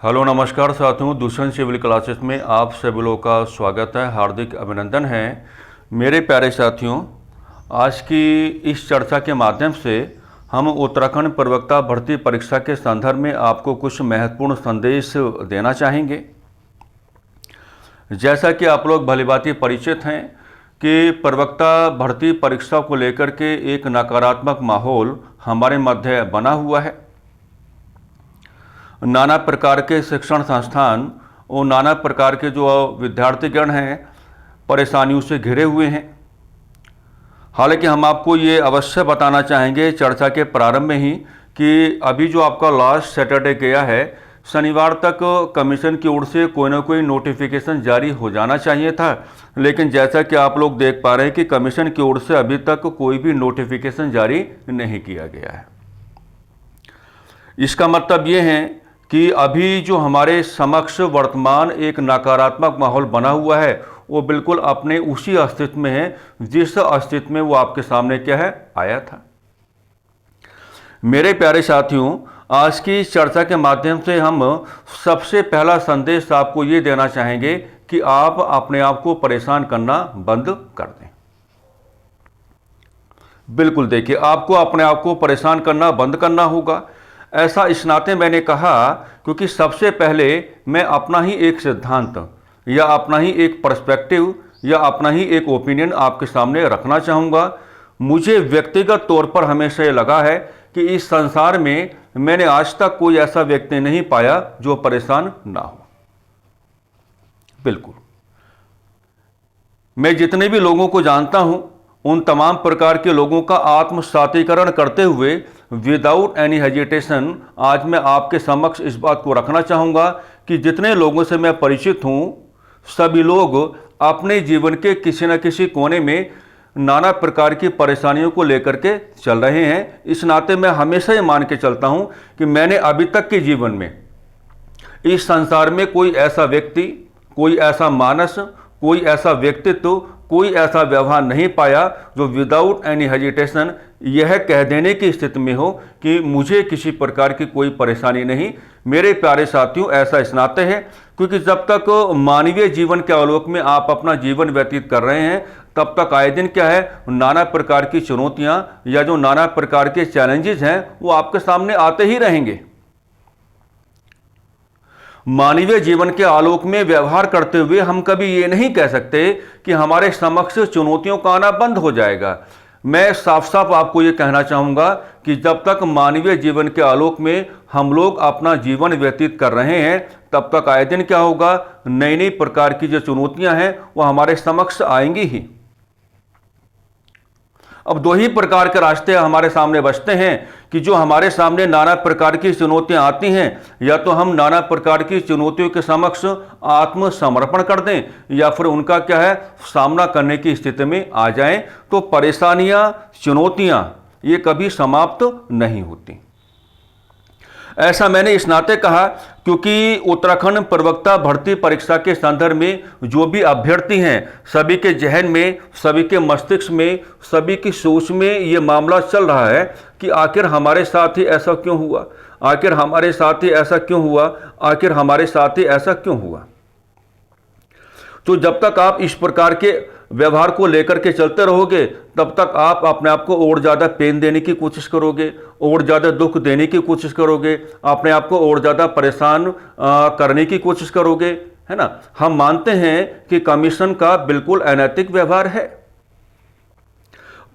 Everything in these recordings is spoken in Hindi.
हेलो नमस्कार साथियों, दुष्यंत सिविल क्लासेस में आप सभी लोगों का स्वागत है, हार्दिक अभिनंदन है। मेरे प्यारे साथियों, आज की इस चर्चा के माध्यम से हम उत्तराखंड प्रवक्ता भर्ती परीक्षा के संदर्भ में आपको कुछ महत्वपूर्ण संदेश देना चाहेंगे। जैसा कि आप लोग भलीभांति परिचित हैं कि प्रवक्ता भर्ती परीक्षा को लेकर के एक नकारात्मक माहौल हमारे मध्य बना हुआ है। नाना प्रकार के शिक्षण संस्थान और नाना प्रकार के जो विद्यार्थीगण हैं परेशानियों से घिरे हुए हैं। हालांकि हम आपको ये अवश्य बताना चाहेंगे चर्चा के प्रारंभ में ही कि अभी जो आपका लास्ट सैटरडे गया है, शनिवार तक कमीशन की ओर से कोई ना कोई नोटिफिकेशन जारी हो जाना चाहिए था, लेकिन जैसा कि आप लोग देख पा रहे हैं कि कमीशन की ओर से अभी तक कोई भी नोटिफिकेशन जारी नहीं किया गया है। इसका मतलब ये है कि अभी जो हमारे समक्ष वर्तमान एक नकारात्मक माहौल बना हुआ है वो बिल्कुल अपने उसी अस्तित्व में है जिस अस्तित्व में वो आपके सामने क्या है आया था। मेरे प्यारे साथियों, आज की चर्चा के माध्यम से हम सबसे पहला संदेश आपको ये देना चाहेंगे कि आप अपने आप को परेशान करना बंद कर दें। बिल्कुल देखिए, आपको अपने आप को परेशान करना बंद करना होगा। ऐसा इस नाते मैंने कहा क्योंकि सबसे पहले मैं अपना ही एक सिद्धांत या अपना ही एक पर्सपेक्टिव या अपना ही एक ओपिनियन आपके सामने रखना चाहूँगा। मुझे व्यक्तिगत तौर पर हमेशा ये लगा है कि इस संसार में मैंने आज तक कोई ऐसा व्यक्ति नहीं पाया जो परेशान ना हो। बिल्कुल, मैं जितने भी लोगों को जानता हूं उन तमाम प्रकार के लोगों का आत्मसातीकरण करते हुए विदाउट एनी हेजिटेशन आज मैं आपके समक्ष इस बात को रखना चाहूँगा कि जितने लोगों से मैं परिचित हूँ सभी लोग अपने जीवन के किसी न किसी कोने में नाना प्रकार की परेशानियों को लेकर के चल रहे हैं। इस नाते मैं हमेशा ये मान के चलता हूँ कि मैंने अभी तक के जीवन में इस संसार में कोई ऐसा व्यक्ति, कोई ऐसा मानस, कोई ऐसा व्यक्तित्व, कोई ऐसा व्यवहार नहीं पाया जो विदाउट एनी हेजिटेशन यह कह देने की स्थिति में हो कि मुझे किसी प्रकार की कोई परेशानी नहीं। मेरे प्यारे साथियों, ऐसा इस नाते है क्योंकि जब तक मानवीय जीवन के आलोक में आप अपना जीवन व्यतीत कर रहे हैं तब तक आए दिन क्या है नाना प्रकार की चुनौतियां या जो नाना प्रकार के चैलेंजेस हैं वो आपके सामने आते ही रहेंगे। मानवीय जीवन के आलोक में व्यवहार करते हुए हम कभी ये नहीं कह सकते कि हमारे समक्ष चुनौतियों का आना बंद हो जाएगा। मैं साफ साफ आपको ये कहना चाहूँगा कि जब तक मानवीय जीवन के आलोक में हम लोग अपना जीवन व्यतीत कर रहे हैं तब तक आए दिन क्या होगा, नई नई प्रकार की जो चुनौतियां हैं वो हमारे समक्ष आएंगी ही। अब दो ही प्रकार के रास्ते हमारे सामने बचते हैं कि जो हमारे सामने नाना प्रकार की चुनौतियां आती हैं या तो हम नाना प्रकार की चुनौतियों के समक्ष आत्मसमर्पण कर दें या फिर उनका क्या है सामना करने की स्थिति में आ जाएं। तो परेशानियां, चुनौतियां ये कभी समाप्त नहीं होती। ऐसा मैंने इस नाते कहा क्योंकि उत्तराखंड प्रवक्ता भर्ती परीक्षा के संदर्भ में जो भी अभ्यर्थी हैं सभी के जहन में, सभी के मस्तिष्क में, सभी की सोच में ये मामला चल रहा है कि आखिर हमारे साथ ही ऐसा क्यों हुआ, आखिर हमारे साथ ही ऐसा क्यों हुआ, आखिर हमारे साथ ही ऐसा क्यों हुआ। तो जब तक आप इस प्रकार के व्यवहार को लेकर के चलते रहोगे तब तक आप अपने आप को और ज़्यादा पेन देने की कोशिश करोगे, और ज़्यादा दुख देने की कोशिश करोगे, अपने आप को और ज़्यादा परेशान करने की कोशिश करोगे, है ना। हम मानते हैं कि कमीशन का बिल्कुल अनैतिक व्यवहार है।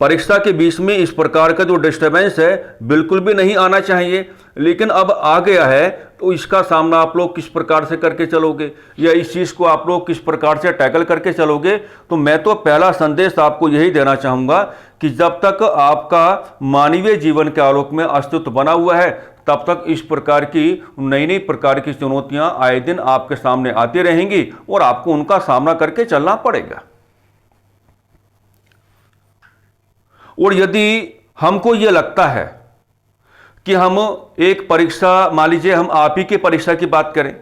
परीक्षा के बीच में इस प्रकार का जो डिस्टर्बेंस है बिल्कुल भी नहीं आना चाहिए, लेकिन अब आ गया है तो इसका सामना आप लोग किस प्रकार से करके चलोगे या इस चीज़ को आप लोग किस प्रकार से टैकल करके चलोगे। तो मैं तो पहला संदेश आपको यही देना चाहूँगा कि जब तक आपका मानवीय जीवन के आलोक में अस्तित्व बना हुआ है तब तक इस प्रकार की नई नई प्रकार की चुनौतियाँ आए दिन आपके सामने आती रहेंगी और आपको उनका सामना करके चलना पड़ेगा। और यदि हमको ये लगता है कि हम एक परीक्षा, मान लीजिए हम आप ही की परीक्षा की बात करें,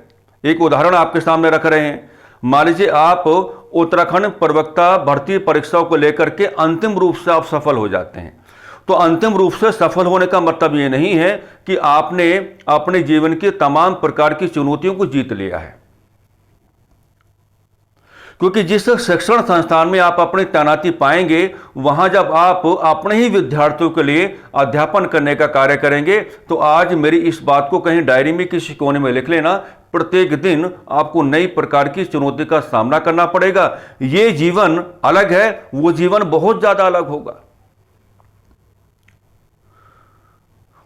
एक उदाहरण आपके सामने रख रहे हैं। मान लीजिए आप उत्तराखंड प्रवक्ता भर्ती परीक्षाओं को लेकर के अंतिम रूप से आप सफल हो जाते हैं, तो अंतिम रूप से सफल होने का मतलब ये नहीं है कि आपने अपने जीवन की तमाम प्रकार की चुनौतियों को जीत लिया है, क्योंकि जिस शिक्षण संस्थान में आप अपनी तैनाती पाएंगे, वहां जब आप अपने ही विद्यार्थियों के लिए अध्यापन करने का कार्य करेंगे, तो आज मेरी इस बात को कहीं डायरी में किसी कोने में लिख लेना, प्रत्येक दिन आपको नई प्रकार की चुनौती का सामना करना पड़ेगा। ये जीवन अलग है, वो जीवन बहुत ज्यादा अलग होगा।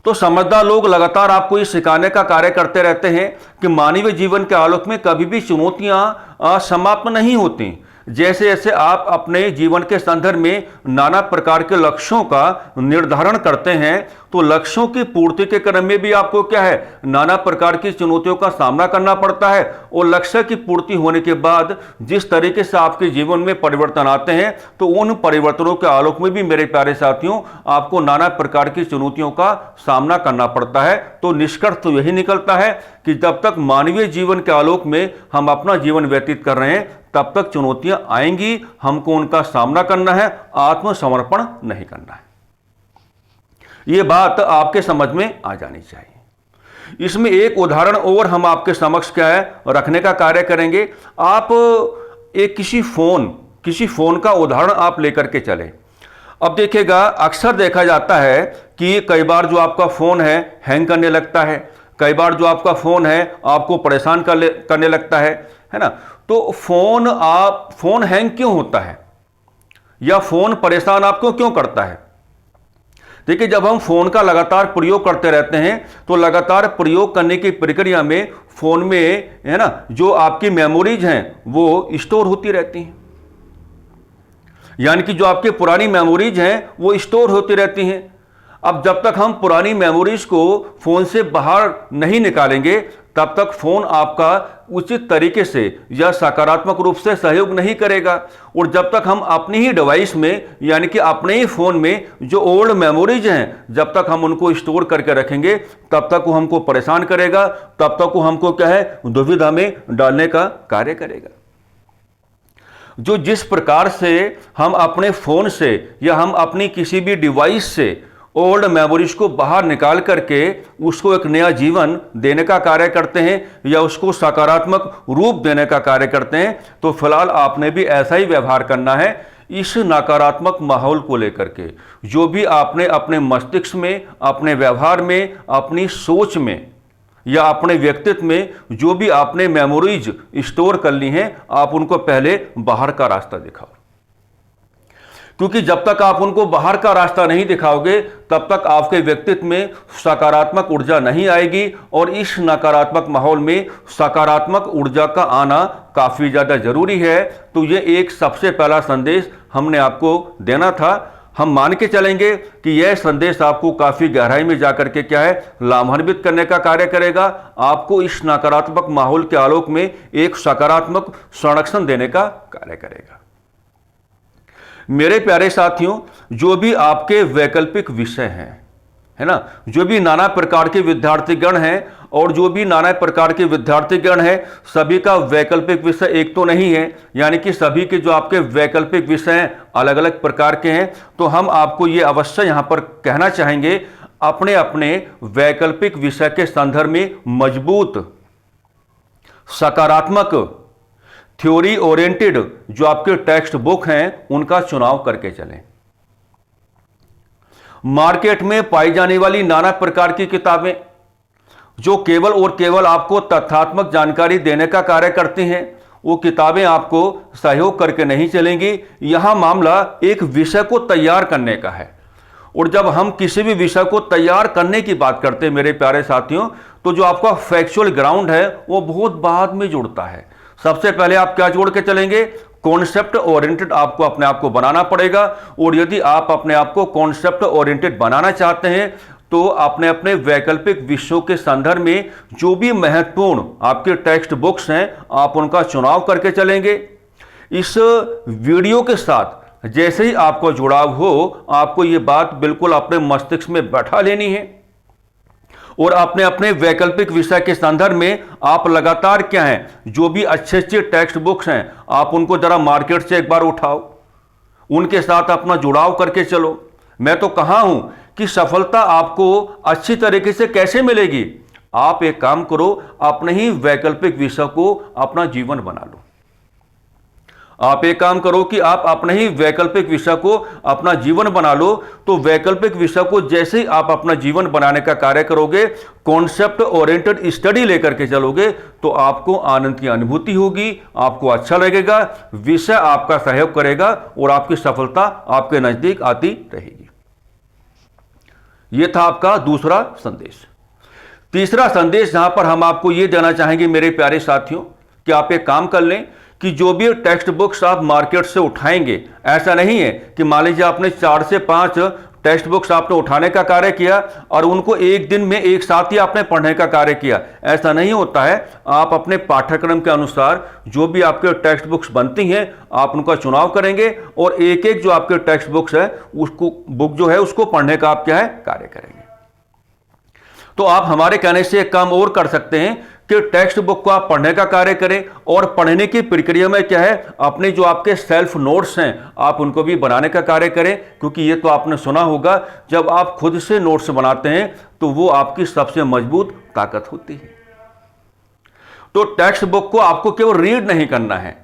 तो समझदार लोग लगातार आपको ये सिखाने का कार्य करते रहते हैं कि मानवीय जीवन के आलोक में कभी भी चुनौतियां समाप्त नहीं होती। जैसे जैसे आप अपने जीवन के संदर्भ में नाना प्रकार के लक्ष्यों का निर्धारण करते हैं, तो लक्ष्यों की पूर्ति के क्रम में भी आपको क्या है, नाना प्रकार की चुनौतियों का सामना करना पड़ता है। और लक्ष्य की पूर्ति होने के बाद जिस तरीके से आपके जीवन में परिवर्तन आते हैं, तो उन परिवर्तनों के आलोक में भी मेरे प्यारे साथियों आपको नाना प्रकार की चुनौतियों का सामना करना पड़ता है। तो निष्कर्ष तो यही निकलता है कि जब तक मानवीय जीवन के आलोक में हम अपना जीवन व्यतीत कर रहे हैं, तब तक चुनौतियां आएंगी, हमको उनका सामना करना है, आत्मसमर्पण नहीं करना है। यह बात आपके समझ में आ जानी चाहिए। इसमें एक उदाहरण और हम आपके समक्ष क्या है रखने का कार्य करेंगे। आप एक किसी फोन का उदाहरण आप लेकर के चले। अब देखिएगा, अक्सर देखा जाता है कि कई बार जो आपका फोन है हैंग करने लगता है, कई बार जो आपका फोन है आपको परेशान करने लगता है ना। तो फोन हैंग क्यों होता है या फोन परेशान आपको क्यों करता है? देखिए, जब हम फोन का लगातार प्रयोग करते रहते हैं, तो लगातार प्रयोग करने की प्रक्रिया में फोन में है ना जो आपकी मेमोरीज हैं वो स्टोर होती रहती हैं, यानी कि जो आपके पुरानी मेमोरीज हैं वो स्टोर होती रहती हैं। अब जब तक हम पुरानी मेमोरीज को फोन से बाहर नहीं निकालेंगे, तब तक फोन आपका उचित तरीके से या सकारात्मक रूप से सहयोग नहीं करेगा। और जब तक हम अपनी ही डिवाइस में यानी कि अपने ही फोन में जो ओल्ड मेमोरीज हैं, जब तक हम उनको स्टोर करके रखेंगे, तब तक वो हमको परेशान करेगा, तब तक वो हमको क्या है दुविधा में डालने का कार्य करेगा। जो जिस प्रकार से हम अपने फोन से या हम अपनी किसी भी डिवाइस से ओल्ड मेमोरीज को बाहर निकाल करके उसको एक नया जीवन देने का कार्य करते हैं या उसको सकारात्मक रूप देने का कार्य करते हैं, तो फिलहाल आपने भी ऐसा ही व्यवहार करना है। इस नकारात्मक माहौल को लेकर के जो भी आपने अपने मस्तिष्क में, अपने व्यवहार में, अपनी सोच में या अपने व्यक्तित्व में जो भी आपने मेमोरीज स्टोर कर ली हैं, आप उनको पहले बाहर का रास्ता दिखाओ। क्योंकि जब तक आप उनको बाहर का रास्ता नहीं दिखाओगे, तब तक आपके व्यक्तित्व में सकारात्मक ऊर्जा नहीं आएगी। और इस नकारात्मक माहौल में सकारात्मक ऊर्जा का आना काफी ज्यादा जरूरी है। तो ये एक सबसे पहला संदेश हमने आपको देना था। हम मान के चलेंगे कि यह संदेश आपको काफी गहराई में जाकर के क्या है लाभान्वित करने का कार्य करेगा, आपको इस नकारात्मक माहौल के आलोक में एक सकारात्मक संरक्षण देने का कार्य करेगा। मेरे प्यारे साथियों, जो भी आपके वैकल्पिक विषय हैं, है ना, जो भी नाना प्रकार के विद्यार्थीगण हैं और जो भी नाना प्रकार के विद्यार्थीगण हैं, सभी का वैकल्पिक विषय एक तो नहीं है, यानी कि सभी के जो आपके वैकल्पिक विषय हैं अलग अलग प्रकार के हैं। तो हम आपको ये अवश्य यहां पर कहना चाहेंगे, अपने अपने वैकल्पिक विषय के संदर्भ में मजबूत सकारात्मक थ्योरी ओरिएंटेड जो आपके टेक्स्ट बुक हैं उनका चुनाव करके चलें। मार्केट में पाई जाने वाली नाना प्रकार की किताबें जो केवल और केवल आपको तथ्यात्मक जानकारी देने का कार्य करती हैं, वो किताबें आपको सहयोग करके नहीं चलेंगी। यहां मामला एक विषय को तैयार करने का है। और जब हम किसी भी विषय को तैयार करने की बात करते हैं मेरे प्यारे साथियों, तो जो आपका फैक्चुअल ग्राउंड है वो बहुत बाद में जुड़ता है। सबसे पहले आप क्या जोड़ के चलेंगे, कॉन्सेप्ट ओरिएंटेड आपको अपने आप को बनाना पड़ेगा। और यदि आप अपने आप को कॉन्सेप्ट ओरिएंटेड बनाना चाहते हैं, तो अपने अपने वैकल्पिक विषयों के संदर्भ में जो भी महत्वपूर्ण आपके टेक्स्ट बुक्स हैं, आप उनका चुनाव करके चलेंगे। इस वीडियो के साथ जैसे ही आपको जुड़ाव हो, आपको ये बात बिल्कुल अपने मस्तिष्क में बैठा लेनी है और अपने अपने वैकल्पिक विषय के संदर्भ में आप लगातार क्या है, जो भी अच्छे अच्छे टेक्स्ट बुक्स हैं, आप उनको जरा मार्केट से एक बार उठाओ, उनके साथ अपना जुड़ाव करके चलो। मैं तो कहा हूं कि सफलता आपको अच्छी तरीके से कैसे मिलेगी। आप एक काम करो, अपने ही वैकल्पिक विषय को अपना जीवन बना लो। आप एक काम करो कि आप अपने ही वैकल्पिक विषय को अपना जीवन बना लो। तो वैकल्पिक विषय को जैसे ही आप अपना जीवन बनाने का कार्य करोगे, कॉन्सेप्ट ओरिएंटेड स्टडी लेकर के चलोगे, तो आपको आनंद की अनुभूति होगी, आपको अच्छा लगेगा, विषय आपका सहयोग करेगा और आपकी सफलता आपके नजदीक आती रहेगी। यह था आपका दूसरा संदेश। तीसरा संदेश जहां पर हम आपको यह देना चाहेंगे मेरे प्यारे साथियों, कि आप एक काम कर लें कि जो भी टेक्स्ट बुक्स आप मार्केट से उठाएंगे, ऐसा नहीं है कि मान लीजिए आपने 4 से 5 टेक्स्ट बुक्स आपने उठाने का कार्य किया और उनको एक दिन में एक साथ ही आपने पढ़ने का कार्य किया। ऐसा नहीं होता है। आप अपने पाठ्यक्रम के अनुसार जो भी आपके टेक्स्ट बुक्स बनती हैं, आप उनका चुनाव करेंगे और एक एक जो आपके टेक्स्ट बुक्स है उसको बुक जो है उसको पढ़ने का आप क्या है कार्य करेंगे। तो आप हमारे कहने से एक काम और कर सकते हैं कि टेक्स्ट बुक को आप पढ़ने का कार्य करें और पढ़ने की प्रक्रिया में क्या है, अपने जो आपके सेल्फ नोट्स हैं आप उनको भी बनाने का कार्य करें। क्योंकि ये तो आपने सुना होगा, जब आप खुद से नोट्स बनाते हैं तो वो आपकी सबसे मजबूत ताकत होती है। तो टेक्स्ट बुक को आपको केवल रीड नहीं करना है,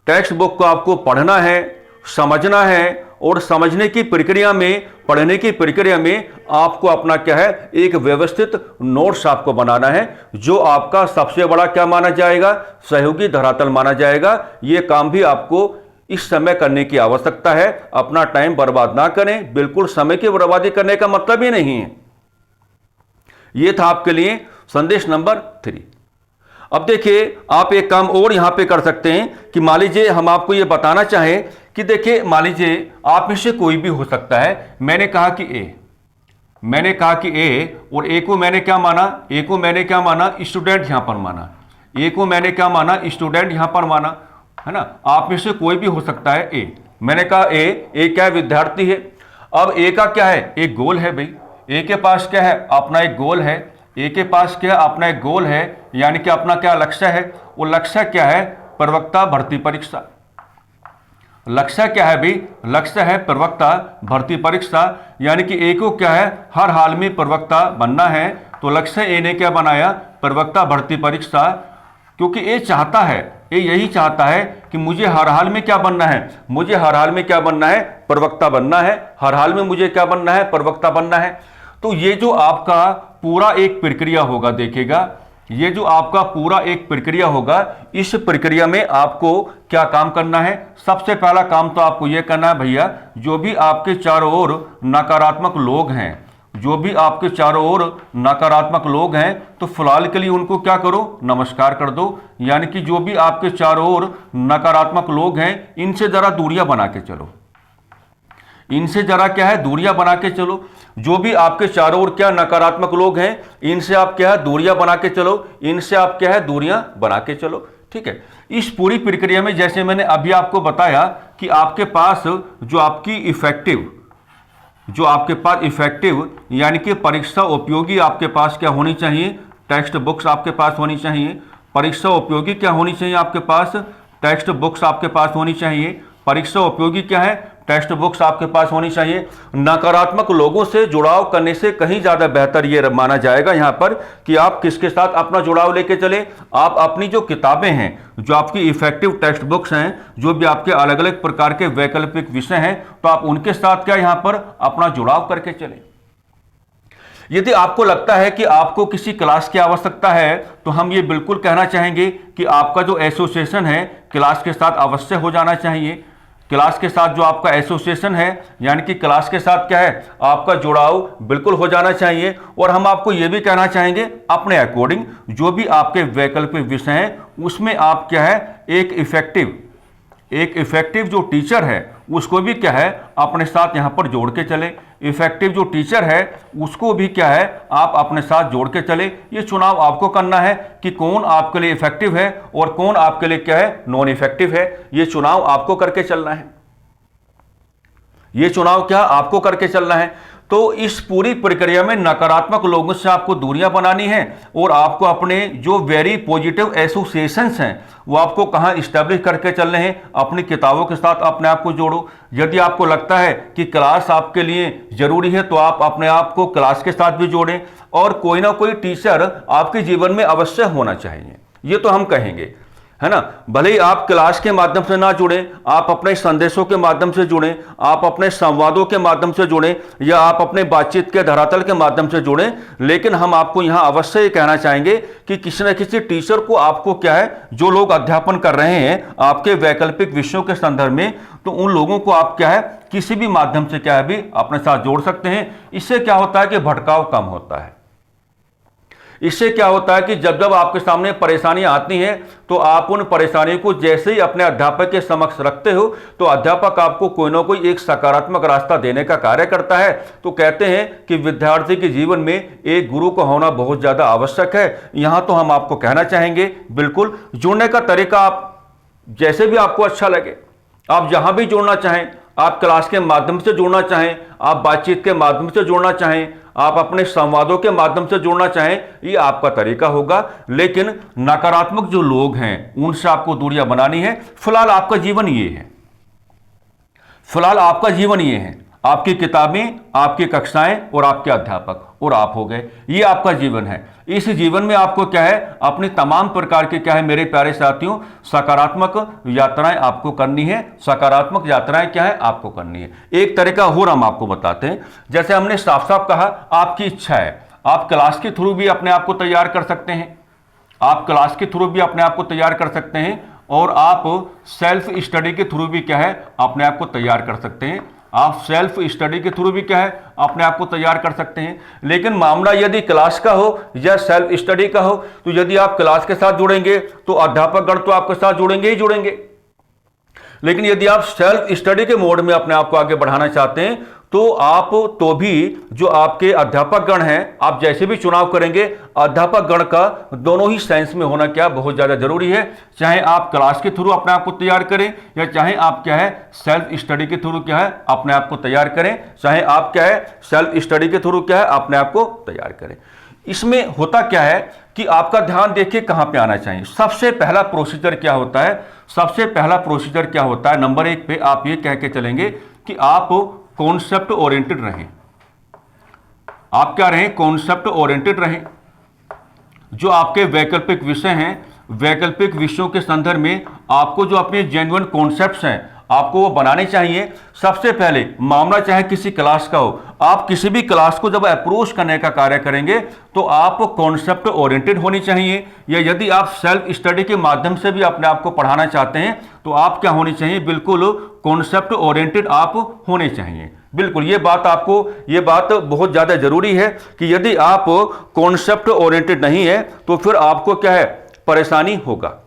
टेक्स्ट बुक को आपको पढ़ना है, समझना है और समझने की प्रक्रिया में, पढ़ने की प्रक्रिया में आपको अपना क्या है एक व्यवस्थित नोट्स आपको बनाना है, जो आपका सबसे बड़ा क्या माना जाएगा, सहयोगी धरातल माना जाएगा। यह काम भी आपको इस समय करने की आवश्यकता है। अपना टाइम बर्बाद ना करें, बिल्कुल समय की बर्बादी करने का मतलब ही नहीं है। यह था आपके लिए संदेश नंबर 3। अब देखिए, आप एक काम और यहां पे कर सकते हैं कि मान लीजिए हम आपको यह बताना चाहें कि देखिए, मान लीजिए आप में से कोई भी हो सकता है। मैंने कहा कि ए और ए को मैंने क्या माना, ए को मैंने क्या माना, स्टूडेंट यहां पर माना, ए को मैंने क्या माना, स्टूडेंट यहां पर माना, है ना। आप में से कोई भी हो सकता है। ए मैंने कहा ए क्या है, विद्यार्थी है। अब ए का क्या है, एक गोल है भाई। ए के पास क्या है, अपना एक गोल है। ए के पास क्या अपना एक गोल है, यानी कि अपना क्या लक्ष्य है। वो लक्ष्य क्या है, प्रवक्ता भर्ती परीक्षा। लक्ष्य क्या है भाई, लक्ष्य है प्रवक्ता भर्ती परीक्षा। यानी कि ए को क्या है, हर हाल में प्रवक्ता बनना है। तो लक्ष्य ए ने क्या बनाया, प्रवक्ता भर्ती परीक्षा। क्योंकि ए चाहता है, ए यही चाहता है कि मुझे हर हाल में क्या बनना है, मुझे हर हाल में क्या बनना है, प्रवक्ता बनना है। हर हाल में मुझे क्या बनना है, प्रवक्ता बनना है। तो ये जो आपका पूरा एक प्रक्रिया होगा, देखिएगा, ये जो आपका पूरा एक प्रक्रिया होगा, इस प्रक्रिया में आपको क्या काम करना है। सबसे पहला काम तो आपको यह करना है भैया, जो भी आपके चारों ओर नकारात्मक लोग हैं, जो भी आपके चारों ओर नकारात्मक लोग हैं, तो फिलहाल के लिए उनको क्या करो, नमस्कार कर दो। यानी कि जो भी आपके चारों ओर नकारात्मक लोग हैं, इनसे जरा दूरियां बना के चलो, इनसे जरा क्या है दूरियां बना के चलो। जो भी आपके चारों ओर क्या नकारात्मक लोग हैं, इनसे आप क्या है दूरियां बना के चलो, इनसे आप क्या है दूरियां बना के चलो। ठीक है। इस पूरी प्रक्रिया में जैसे मैंने अभी आपको बताया कि आपके पास जो आपकी इफेक्टिव यानी कि परीक्षा उपयोगी आपके पास क्या होनी चाहिए, टेक्स्ट बुक्स आपके पास होनी चाहिए। परीक्षा उपयोगी क्या होनी चाहिए आपके पास, टेक्स्ट बुक्स आपके पास होनी चाहिए। परीक्षा उपयोगी क्या है, टेक्स्ट बुक्स आपके पास होनी चाहिए। नकारात्मक लोगों से जुड़ाव करने से कहीं ज्यादा बेहतर यह माना जाएगा यहां पर कि आप किसके साथ अपना जुड़ाव लेके चले। आप अपनी जो किताबें हैं, जो आपकी इफेक्टिव टेक्स्ट बुक्स हैं, जो भी आपके अलग अलग प्रकार के वैकल्पिक विषय हैं, तो आप उनके साथ क्या यहां पर अपना जुड़ाव करके चले। यदि आपको लगता है कि आपको किसी क्लास की आवश्यकता है, तो हम ये बिल्कुल कहना चाहेंगे कि आपका जो एसोसिएशन है क्लास के साथ अवश्य हो जाना चाहिए। क्लास के साथ जो आपका एसोसिएशन है, यानी कि क्लास के साथ क्या है आपका जुड़ाव बिल्कुल हो जाना चाहिए। और हम आपको यह भी कहना चाहेंगे अपने अकॉर्डिंग जो भी आपके वैकल्पिक विषय हैं उसमें आप क्या है एक इफेक्टिव जो टीचर है उसको भी क्या है अपने साथ यहां पर जोड़ के चले। इफेक्टिव जो टीचर है उसको भी क्या है आप अपने साथ जोड़ के चले। ये चुनाव आपको करना है कि कौन आपके लिए इफेक्टिव है और कौन आपके लिए क्या है नॉन इफेक्टिव है। ये चुनाव आपको करके चलना है, ये चुनाव क्या आपको करके चलना है। तो इस पूरी प्रक्रिया में नकारात्मक लोगों से आपको दूरियां बनानी है और आपको अपने जो वेरी पॉजिटिव एसोसिएशंस हैं वो आपको कहाँ इस्टेब्लिश करके चलने हैं, अपनी किताबों के साथ अपने आप को जोड़ो। यदि आपको लगता है कि क्लास आपके लिए जरूरी है तो आप अपने आप को क्लास के साथ भी जोड़ें, और कोई ना कोई टीचर आपके जीवन में अवश्य होना चाहिए, ये तो हम कहेंगे, है ना। भले ही आप क्लास के माध्यम से ना जुड़ें, आप अपने संदेशों के माध्यम से जुड़ें, आप अपने संवादों के माध्यम से जुड़ें, या आप अपने बातचीत के धरातल के माध्यम से जुड़ें, लेकिन हम आपको यहां अवश्य ये कहना चाहेंगे कि किसी न किसी टीचर को आपको क्या है, जो लोग अध्यापन कर रहे हैं आपके वैकल्पिक विषयों के संदर्भ में, तो उन लोगों को आप क्या है किसी भी माध्यम से क्या है भी अपने साथ जोड़ सकते हैं। इससे क्या होता है कि भटकाव कम होता है। इससे क्या होता है कि जब जब आपके सामने परेशानियां आती हैं तो आप उन परेशानियों को जैसे ही अपने अध्यापक के समक्ष रखते हो तो अध्यापक आपको कोई ना कोई एक सकारात्मक रास्ता देने का कार्य करता है। तो कहते हैं कि विद्यार्थी के जीवन में एक गुरु का होना बहुत ज्यादा आवश्यक है। यहां तो हम आपको कहना चाहेंगे, बिल्कुल जुड़ने का तरीका आप जैसे भी आपको अच्छा लगे, आप जहां भी जुड़ना चाहें, आप क्लास के माध्यम से जुड़ना चाहें, आप बातचीत के माध्यम से जुड़ना चाहें, आप अपने संवादों के माध्यम से जुड़ना चाहें, ये आपका तरीका होगा। लेकिन नकारात्मक जो लोग हैं उनसे आपको दूरियां बनानी है। फिलहाल आपका जीवन ये है, फिलहाल आपका जीवन ये है, आपकी किताबें, आपकी कक्षाएं और आपके अध्यापक और आप हो गए, ये आपका जीवन है। इस जीवन में आपको क्या है, अपनी तमाम प्रकार के क्या है मेरे प्यारे साथियों, सकारात्मक यात्राएं आपको करनी है। सकारात्मक यात्राएं क्या है आपको करनी है। एक तरीका और हम आपको बताते हैं, जैसे हमने साफ साफ कहा, आपकी इच्छा है, आप क्लास के थ्रू भी अपने आप को तैयार कर सकते हैं, आप क्लास के थ्रू भी अपने आप को तैयार कर सकते हैं, और आप सेल्फ स्टडी के थ्रू भी क्या है अपने आप को तैयार कर सकते हैं। आप सेल्फ स्टडी के थ्रू भी क्या है अपने आप को तैयार कर सकते हैं। लेकिन मामला यदि क्लास का हो या सेल्फ स्टडी का हो, तो यदि आप क्लास के साथ जुड़ेंगे तो अध्यापक गण तो आपके साथ जुड़ेंगे ही जुड़ेंगे। लेकिन यदि आप सेल्फ स्टडी के मोड में अपने आप को आगे बढ़ाना चाहते हैं तो आप तो भी जो आपके अध्यापक गण हैं, आप जैसे भी चुनाव करेंगे, अध्यापक गण का दोनों ही साइंस में होना क्या बहुत ज्यादा जरूरी है। चाहे आप क्लास के थ्रू अपने आप को तैयार करें या चाहे आप क्या है सेल्फ स्टडी के थ्रू क्या है अपने आप को तैयार करें, चाहे आप क्या है सेल्फ स्टडी के थ्रू क्या है अपने आप को तैयार करें। इसमें होता क्या है कि आपका ध्यान देखिए कहां पे आना चाहिए। सबसे पहला प्रोसीजर क्या होता है, सबसे पहला प्रोसीजर क्या होता है, नंबर 1 पे आप ये कह के चलेंगे कि आप कॉन्सेप्ट ओरिएंटेड रहें। आप क्या रहें, कॉन्सेप्ट ओरिएंटेड रहें। जो आपके वैकल्पिक विषय हैं, वैकल्पिक विषयों के संदर्भ में आपको जो अपने जेन्युइन कॉन्सेप्ट्स हैं आपको वो बनाने चाहिए। सबसे पहले मामला चाहे किसी क्लास का हो, आप किसी भी क्लास को जब अप्रोच करने का कार्य करेंगे तो आप कॉन्सेप्ट ओरिएंटेड होनी चाहिए। या यदि आप सेल्फ स्टडी के माध्यम से भी अपने आप को पढ़ाना चाहते हैं तो आप क्या होनी चाहिए, बिल्कुल कॉन्सेप्ट ओरिएंटेड आप होने चाहिए। बिल्कुल ये बात बहुत ज्यादा जरूरी है कि यदि आप कॉन्सेप्ट ओरिएंटेड नहीं है तो फिर आपको क्या है परेशानी होगा।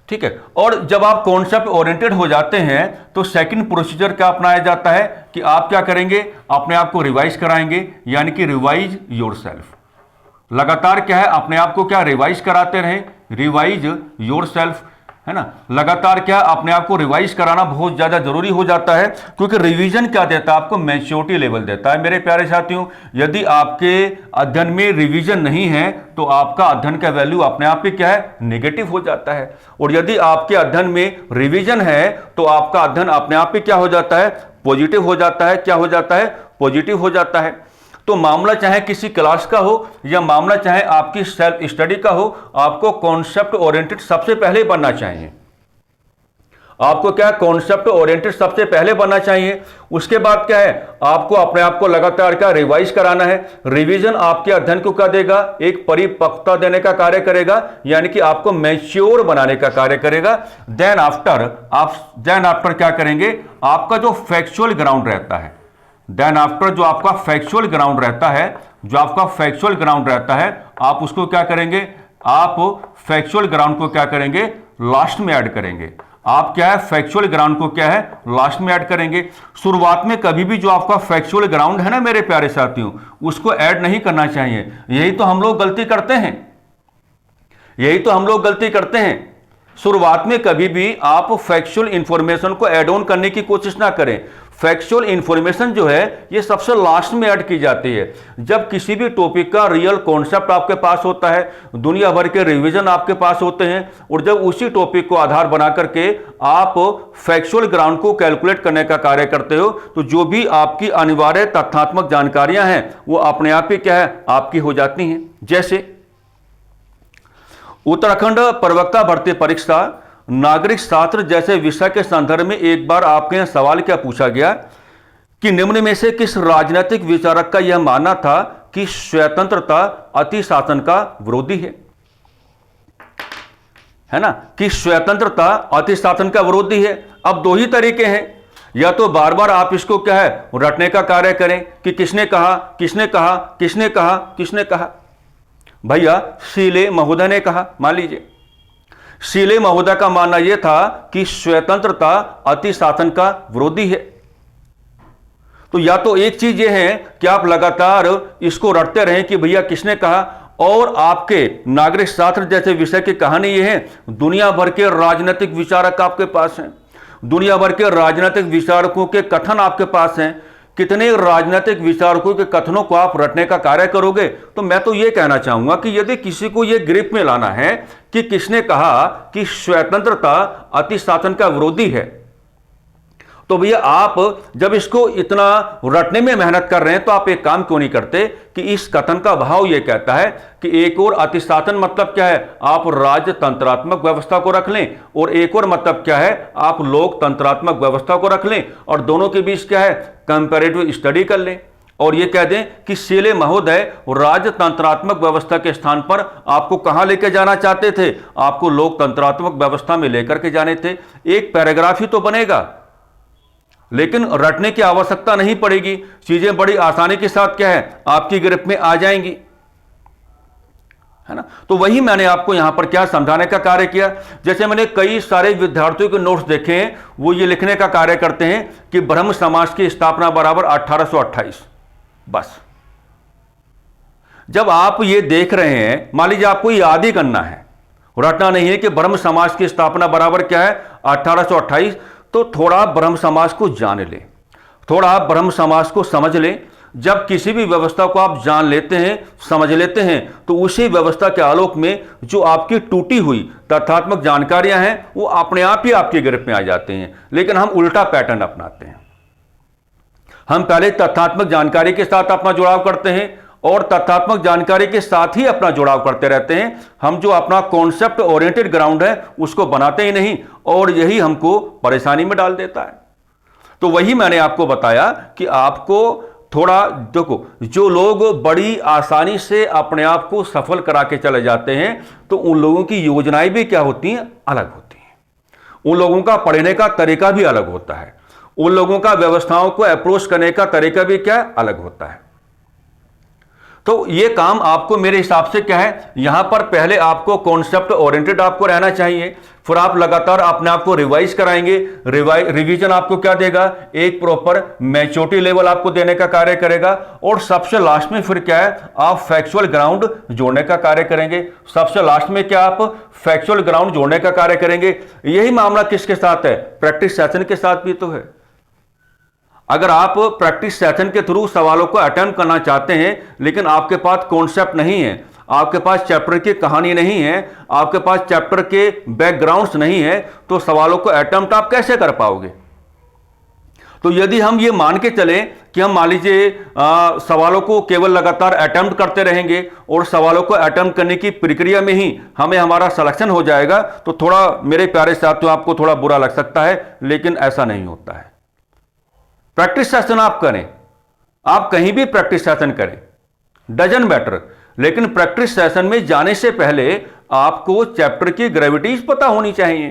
ठीक है, और जब आप कॉन्सेप्ट ओरिएंटेड हो जाते हैं तो सेकंड प्रोसीजर क्या अपनाया जाता है कि आप क्या करेंगे, अपने आप को रिवाइज कराएंगे, यानी कि रिवाइज योरसेल्फ। लगातार क्या है अपने आप को क्या रिवाइज कराते रहें, रिवाइज योरसेल्फ, है ना। लगातार क्या अपने आप को रिवाइज कराना बहुत ज्यादा जरूरी हो जाता है, क्योंकि रिवीजन क्या देता है आपको, मैच्योरिटी लेवल देता है। मेरे प्यारे साथियों, यदि आपके अध्ययन में रिवीजन नहीं है तो आपका अध्ययन का वैल्यू अपने आप ही क्या है नेगेटिव हो जाता है, और यदि आपके अध्ययन में रिवीजन है तो आपका अध्ययन अपने आप ही क्या हो जाता है पॉजिटिव हो जाता है। क्या हो जाता है, पॉजिटिव हो जाता है। तो मामला चाहे किसी क्लास का हो या मामला चाहे आपकी सेल्फ स्टडी का हो, आपको कॉन्सेप्ट ओरिएंटेड सबसे पहले बनना चाहिए। आपको क्या कॉन्सेप्ट ओरिएंटेड सबसे पहले बनना चाहिए। उसके बाद क्या है आपको अपने आप को लगातार क्या रिवाइज कराना है। रिवीजन आपके अध्ययन को क्या देगा, एक परिपक्वता देने का कार्य करेगा, यानी कि आपको मैच्योर बनाने का कार्य करेगा। देन आफ्टर क्या करेंगे, आपका जो फैक्चुअल ग्राउंड रहता है, देन आफ्टर जो आपका फैक्चुअल ग्राउंड रहता है, जो आपका फैक्चुअल ग्राउंड रहता है, आप उसको क्या करेंगे, आप फैक्चुअल ग्राउंड को क्या करेंगे लास्ट में ऐड करेंगे। आप क्या है फैक्चुअल ग्राउंड को क्या है लास्ट में ऐड करेंगे। शुरुआत में कभी भी जो आपका फैक्चुअल ग्राउंड है ना मेरे प्यारे साथियों, उसको ऐड नहीं करना चाहिए। यही तो हम लोग गलती करते हैं, यही तो हम लोग गलती करते हैं। शुरुआत में कभी भी आप फैक्चुअल इंफॉर्मेशन को ऐड ऑन करने की कोशिश ना करें। फैक्चुअल इंफॉर्मेशन जो है ये सबसे लास्ट में ऐड की जाती है। जब किसी भी टॉपिक का रियल कॉन्सेप्ट आपके पास होता है, दुनिया भर के रिवीजन आपके पास होते हैं, और जब उसी टॉपिक को आधार बना करके आप फैक्चुअल ग्राउंड को कैलकुलेट करने का कार्य करते हो, तो जो भी आपकी अनिवार्य तथ्यात्मक जानकारियां हैं वो अपने आप ही क्या है, आपकी हो जाती हैं। जैसे उत्तराखंड प्रवक्ता भर्ती परीक्षा नागरिक शास्त्र जैसे विषय के संदर्भ में एक बार आपके यहां सवाल क्या पूछा गया कि निम्न में से किस राजनीतिक विचारक का यह मानना था कि स्वतंत्रता अति शासन का विरोधी है ना, कि स्वतंत्रता अति शासन का विरोधी है। अब दो ही तरीके हैं, या तो बार बार आप इसको क्या है रटने का कार्य करें कि किसने कहा, किसने कहा, किसने कहा, किसने कहा। भैया शीले महोदय ने कहा, मान लीजिए शीले महोदय का मानना यह था कि स्वतंत्रता अति शासन का विरोधी है। तो या तो एक चीज यह है कि आप लगातार इसको रटते रहें कि भैया किसने कहा, और आपके नागरिक शास्त्र जैसे विषय की कहानी यह है दुनिया भर के राजनीतिक विचारक आपके पास हैं, दुनिया भर के राजनीतिक विचारकों के कथन आपके पास हैं। कितने राजनीतिक विचारकों के कथनों को आप रटने का कार्य करोगे। तो मैं तो यह कहना चाहूंगा कि यदि किसी को यह ग्रिप में लाना है कि किसने कहा कि स्वतंत्रता अति शासन का विरोधी है, तो भैया आप जब इसको इतना रटने में मेहनत कर रहे हैं तो आप एक काम क्यों नहीं करते कि इस कथन का भाव यह कहता है कि एक और अति शासन मतलब क्या है, आप राजतंत्रात्मक व्यवस्था को रख लें, और एक और मतलब क्या है, आप लोकतंत्रात्मक व्यवस्था को रख लें, और दोनों के बीच क्या है कंपैरेटिव स्टडी कर लें, और ये कह दें कि शीले महोदय राजतंत्रात्मक व्यवस्था के स्थान पर आपको कहां लेके जाना चाहते थे, आपको लोकतंत्रात्मक व्यवस्था में लेकर के जाने थे। एक पैराग्राफ ही तो बनेगा, लेकिन रटने की आवश्यकता नहीं पड़ेगी, चीजें बड़ी आसानी के साथ क्या है आपकी ग्रिप में आ जाएंगी, है ना। तो वही मैंने आपको यहां पर क्या समझाने का कार्य किया। जैसे मैंने कई सारे विद्यार्थियों के नोट्स देखे हैं, वो ये लिखने का कार्य करते हैं कि ब्रह्म समाज की स्थापना बराबर 1828। बस जब आप ये देख रहे हैं, मान लीजिए आपको याद ही करना है, रटना नहीं है कि ब्रह्म समाज की स्थापना बराबर क्या है 1828, तो थोड़ा ब्रह्म समाज को जान लें, थोड़ा ब्रह्म समाज को समझ लें। जब किसी भी व्यवस्था को आप जान लेते हैं, समझ लेते हैं, तो उसी व्यवस्था के आलोक में जो आपकी टूटी हुई तथ्यात्मक जानकारियां हैं वो अपने आप ही आपके ग्रिप में आ जाते हैं। लेकिन हम उल्टा पैटर्न अपनाते हैं, हम पहले तथ्यात्मक जानकारी के साथ अपना जुड़ाव करते हैं और तथ्यात्मक जानकारी के साथ ही अपना जुड़ाव करते रहते हैं। हम जो अपना कॉन्सेप्ट ओरिएंटेड ग्राउंड है उसको बनाते ही नहीं, और यही हमको परेशानी में डाल देता है। तो वही मैंने आपको बताया कि आपको थोड़ा देखो, जो लोग बड़ी आसानी से अपने आप को सफल करा के चले जाते हैं तो उन लोगों की योजनाएं भी क्या होती हैं, अलग होती हैं। उन लोगों का पढ़ने का तरीका भी अलग होता है, उन लोगों का व्यवस्थाओं को अप्रोच करने का तरीका भी क्या अलग होता है। तो ये काम आपको मेरे हिसाब से क्या है, यहां पर पहले आपको कॉन्सेप्ट ओरिएंटेड आपको रहना चाहिए, फिर आप लगातार अपने आप को रिवाइज कराएंगे। रिवीजन आपको क्या देगा, एक प्रॉपर मैच्योरिटी लेवल आपको देने का कार्य करेगा, और सबसे लास्ट में फिर क्या है, आप फैक्चुअल ग्राउंड जोड़ने का कार्य करेंगे। सबसे लास्ट में क्या, आप फैक्चुअल ग्राउंड जोड़ने का कार्य करेंगे। यही मामला किसके साथ है, प्रैक्टिस सेशन के साथ भी तो है। अगर आप प्रैक्टिस सेशन के थ्रू सवालों को अटेम्प्ट करना चाहते हैं, लेकिन आपके पास कॉन्सेप्ट नहीं है, आपके पास चैप्टर की कहानी नहीं है, आपके पास चैप्टर के बैकग्राउंड्स नहीं है, तो सवालों को अटेम्प्ट आप कैसे कर पाओगे। तो यदि हम ये मान के चलें कि हम मान लीजिए सवालों को केवल लगातार अटेम्प्ट करते रहेंगे और सवालों को अटेम्प्ट करने की प्रक्रिया में ही हमें हमारा सिलेक्शन हो जाएगा, तो थोड़ा मेरे प्यारे साथियों आपको थोड़ा बुरा लग सकता है, लेकिन ऐसा नहीं होता है। प्रैक्टिस सेशन आप करें, आप कहीं भी प्रैक्टिस सेशन करें, डजन मैटर, लेकिन प्रैक्टिस सेशन में जाने से पहले आपको चैप्टर की ग्रेविटीज पता होनी चाहिए।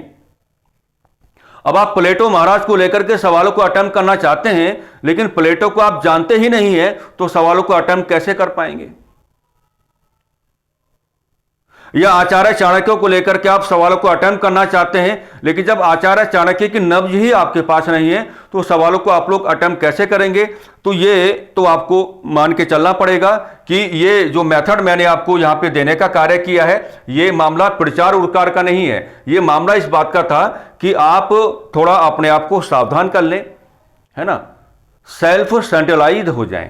अब आप प्लेटो महाराज को लेकर के सवालों को अटेम्प्ट करना चाहते हैं, लेकिन प्लेटो को आप जानते ही नहीं है, तो सवालों को अटेम्प्ट कैसे कर पाएंगे। या आचार्य चाणक्य को लेकर के आप सवालों को अटेम्प्ट करना चाहते हैं, लेकिन जब आचार्य चाणक्य की नब्ज ही आपके पास नहीं है, तो सवालों को आप लोग अटेम्प्ट कैसे करेंगे। तो ये तो आपको मान के चलना पड़ेगा कि ये जो मेथड मैंने आपको यहां पे देने का कार्य किया है, ये मामला प्रचार उड़कार का नहीं है। ये मामला इस बात का था कि आप थोड़ा अपने आप को सावधान कर लें, है ना। सेल्फ सेंट्रलाइज्ड हो जाएं।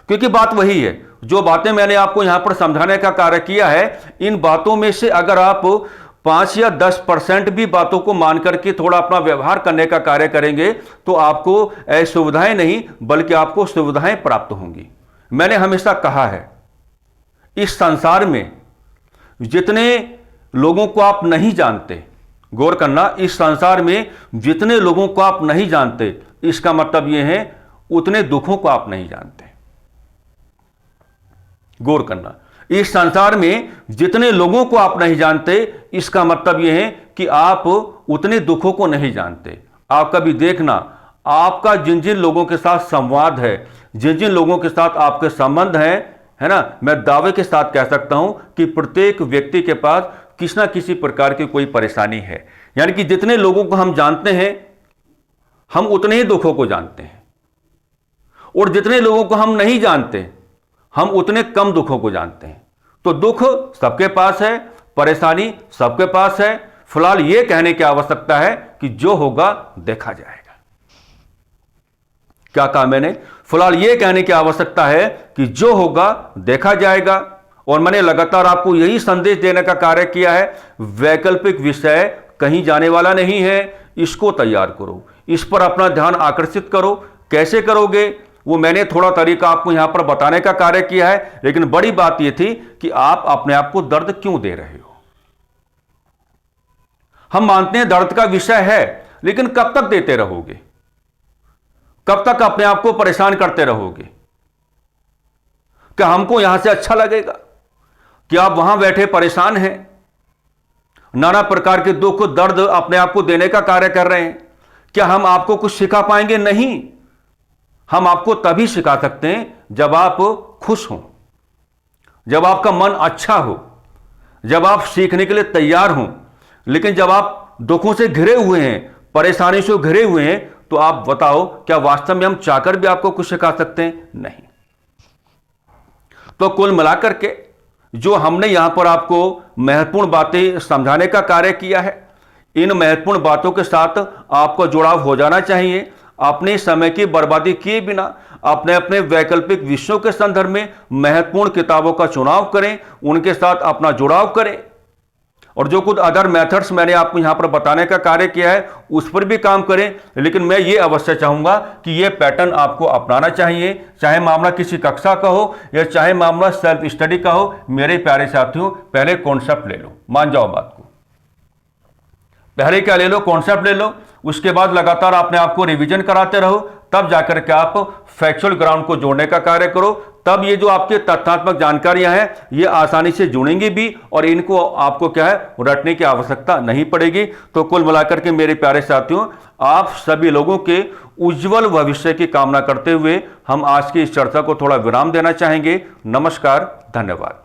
क्योंकि बात वही है, जो बातें मैंने आपको यहां पर समझाने का कार्य किया है, इन बातों में से अगर आप 5 या 10% भी बातों को मान करके थोड़ा अपना व्यवहार करने का कार्य करेंगे तो आपको असुविधाएं नहीं बल्कि आपको सुविधाएं प्राप्त होंगी। मैंने हमेशा कहा है, इस संसार में जितने लोगों को आप नहीं जानते, गौर करना, इस संसार में जितने लोगों को आप नहीं जानते, इसका मतलब यह है उतने दुखों को आप नहीं जानते। गौर करना, इस संसार में जितने लोगों को आप नहीं जानते, इसका मतलब यह है कि आप उतने दुखों को नहीं जानते। आप कभी देखना, आपका जिन जिन लोगों के साथ संवाद है, जिन जिन लोगों के साथ आपके संबंध हैं, है ना, मैं दावे के साथ कह सकता हूं कि प्रत्येक व्यक्ति के पास किसी ना किसी प्रकार की कोई परेशानी है। यानी कि जितने लोगों को हम जानते हैं, हम उतने ही दुखों को जानते हैं, और जितने लोगों को हम नहीं जानते, हम उतने कम दुखों को जानते हैं। तो दुख सबके पास है, परेशानी सबके पास है। फिलहाल यह कहने की आवश्यकता है कि जो होगा देखा जाएगा। क्या कहा मैंने? फिलहाल यह कहने की आवश्यकता है कि जो होगा देखा जाएगा। और मैंने लगातार आपको यही संदेश देने का कार्य किया है, वैकल्पिक विषय कहीं जाने वाला नहीं है, इसको तैयार करो, इस पर अपना ध्यान आकर्षित करो। कैसे करोगे वो मैंने थोड़ा तरीका आपको यहां पर बताने का कार्य किया है, लेकिन बड़ी बात यह थी कि आप अपने आप को दर्द क्यों दे रहे हो। हम मानते हैं दर्द का विषय है, लेकिन कब तक देते रहोगे? कब तक अपने आप को परेशान करते रहोगे? क्या हमको यहां से अच्छा लगेगा कि आप वहां बैठे परेशान हैं, नाना प्रकार के दुख दर्द अपने आप को देने का कार्य कर रहे हैं? क्या हम आपको कुछ सिखा पाएंगे? नहीं। हम आपको तभी सिखा सकते हैं जब आप खुश हों, जब आपका मन अच्छा हो, जब आप सीखने के लिए तैयार हों। लेकिन जब आप दुखों से घिरे हुए हैं, परेशानी से घिरे हुए हैं, तो आप बताओ क्या वास्तव में हम चाहकर भी आपको कुछ सिखा सकते हैं? नहीं। तो कुल मिलाकर के जो हमने यहां पर आपको महत्वपूर्ण बातें समझाने का कार्य किया है, इन महत्वपूर्ण बातों के साथ आपको जुड़ाव हो जाना चाहिए। अपने समय की बर्बादी किए बिना अपने अपने वैकल्पिक विषयों के संदर्भ में महत्वपूर्ण किताबों का चुनाव करें, उनके साथ अपना जुड़ाव करें, और जो कुछ अदर मेथड्स मैंने आपको यहां पर बताने का कार्य किया है उस पर भी काम करें। लेकिन मैं ये अवश्य चाहूंगा कि ये पैटर्न आपको अपनाना चाहिए, चाहे मामला किसी कक्षा का हो या चाहे मामला सेल्फ स्टडी का हो। मेरे प्यारे साथियों, पहले कॉन्सेप्ट ले लो, मान जाओ बात को, पहले क्या ले लो? कॉन्सेप्ट ले लो। उसके बाद लगातार अपने आप को रिवीजन कराते रहो, तब जाकर के आप फैक्चुअल ग्राउंड को जोड़ने का कार्य करो। तब ये जो आपके तथ्यात्मक जानकारियां हैं ये आसानी से जुड़ेंगी भी, और इनको आपको क्या है, रटने की आवश्यकता नहीं पड़ेगी। तो कुल मिलाकर के मेरे प्यारे साथियों, आप सभी लोगों के उज्जवल भविष्य की कामना करते हुए हम आज की इस चर्चा को थोड़ा विराम देना चाहेंगे। नमस्कार, धन्यवाद।